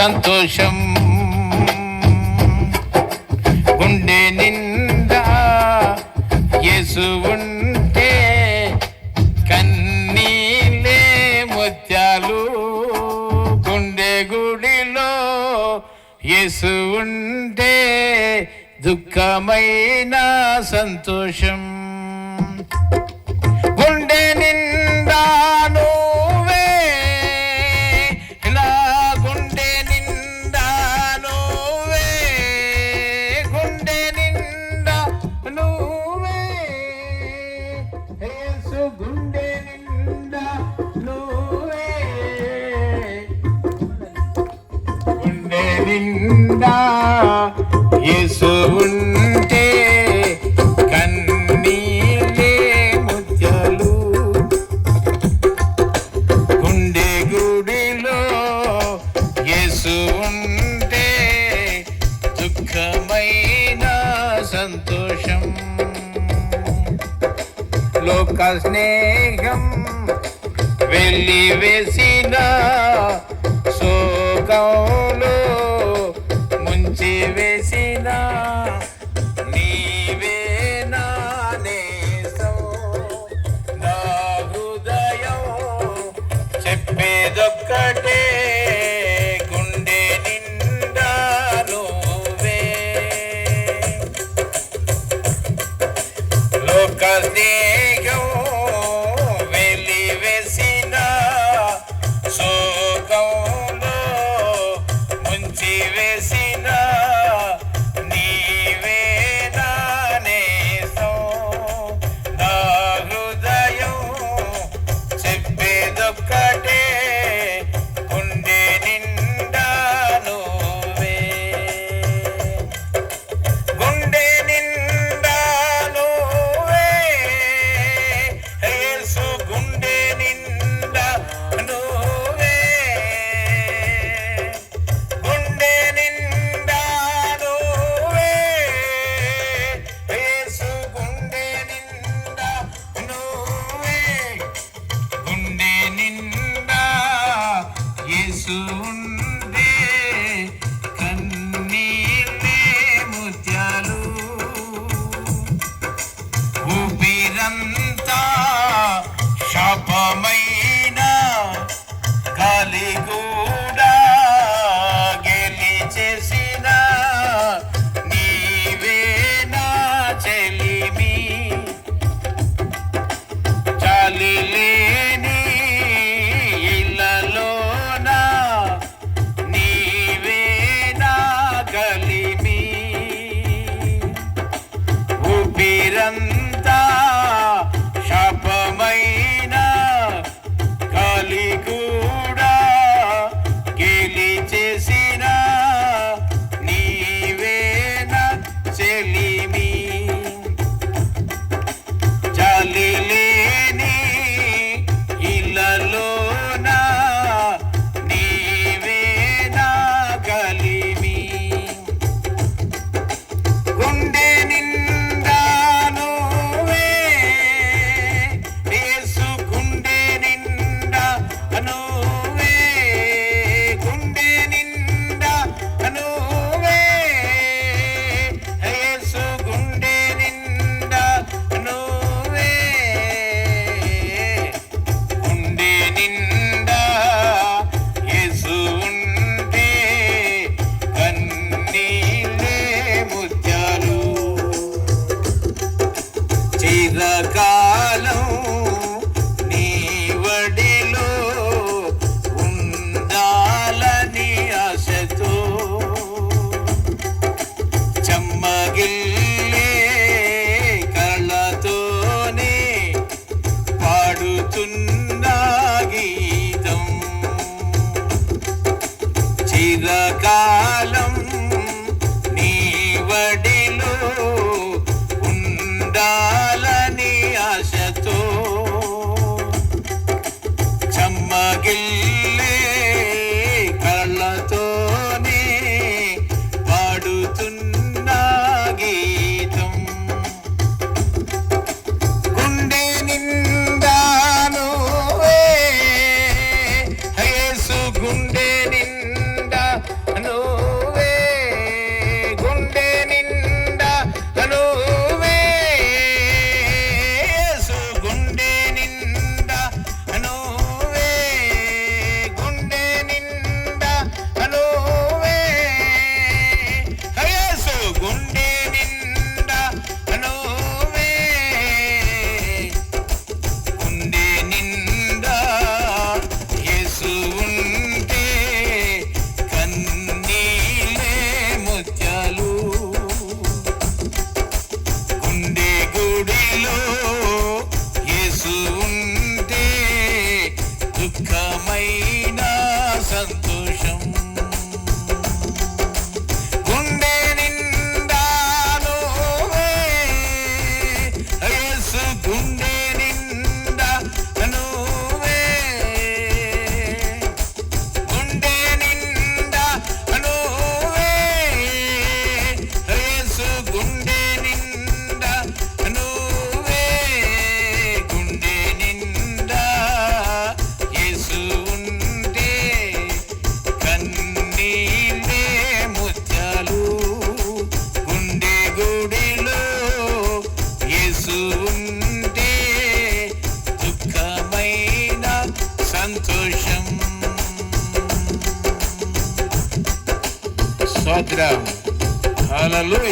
సంతోషం. గుండె నిండా యేసు ఉంటే కన్నీలే ముత్యాలు. గుండె గుడిలో యేసు ఉంటే దుఃఖమైన సంతోషం. గుండె నిండా నువ్వే, ఇలా గుండె నిండా నువ్వే, గుండె నిండా నువ్వే, యేసు గుండె నిండా నువ్వే. గుండె నిండా యేసు ఉంటే కన్నీలే ముత్యాలు. గుండె గుడిలో యేసు ఉంటే దుఃఖమైన సంతోషం. లోక స్నేహం వెళ్ళి వేసిన శోకంలో ముంచి వేసిన నీవే నా నేసం. నా హృదయం చెప్పేదొక్కటే, గుండె నిండా నువ్వే. లోక స్నేహం వెళ్ళి వేసిన శోకంలో ముంచి వేసిన నీవే నా నేసం. నా హృదయం చెప్పేదొక్కటే, గుండె నిండా నువ్వే. గుండె నిండా నువ్వే, యేసు గుండె నిండా నువ్వే. గుండె నిండా నువ్వే, యేసు గుండె నిండా నువ్వే. గుండె నిండా యేసు ఉండే కన్నీలే ముత్యాలు. ఊపిరంతా శాపమైన గాలి కూడా గెలిచేసిన నీవే నా చెలిమి. చాలి లేని ఇళ్ళలోన నీవే నా గలిమి. ఊపిరంతా శాపమైన గాలి కూడా గెలిచేసిన నీవే నా చెలిమి. చాలి లేని ఇళ్ళలోన నీవే నా గలిమి. గుండె నిండా నువ్వే, యేసు గుండె నిండా నువ్వే. గుండె నిండా నువ్వే, యేసు గుండె నిండా నువ్వే. గుండె నిండా యేసు ఉంటే కన్నీలే ముత్యాలు. చిరకాలం నీ వడిలో ఉండాలని ఆశతో చెమ్మగిల్లే కళ్ళతోనే పాడుతున్న గీతం. చిరకాలం నీ వడిలో ఉండాలని ఆశతో చెమ్మగిల్లే కళ్ళతోనే పాడుతున్న గీతం. గుండె నిండా నువ్వే, యేసు గుండె నిండా దుఃఖమైన సంతోషం. గుండె నిండా నువ్వే యేసు, గుండె నిండా నువ్వే, గుండె నిండా నువ్వే యేసు, గుండె నిండా నువ్వే, గుండె నిండా యేసు ఉంటే కన్నీళ్ళే ముత్యాలు, గుండె గుడిలో యేసు ఉంటే దుఃఖమైన సంతోషం. స్తోత్రం. హల్లెలూయా.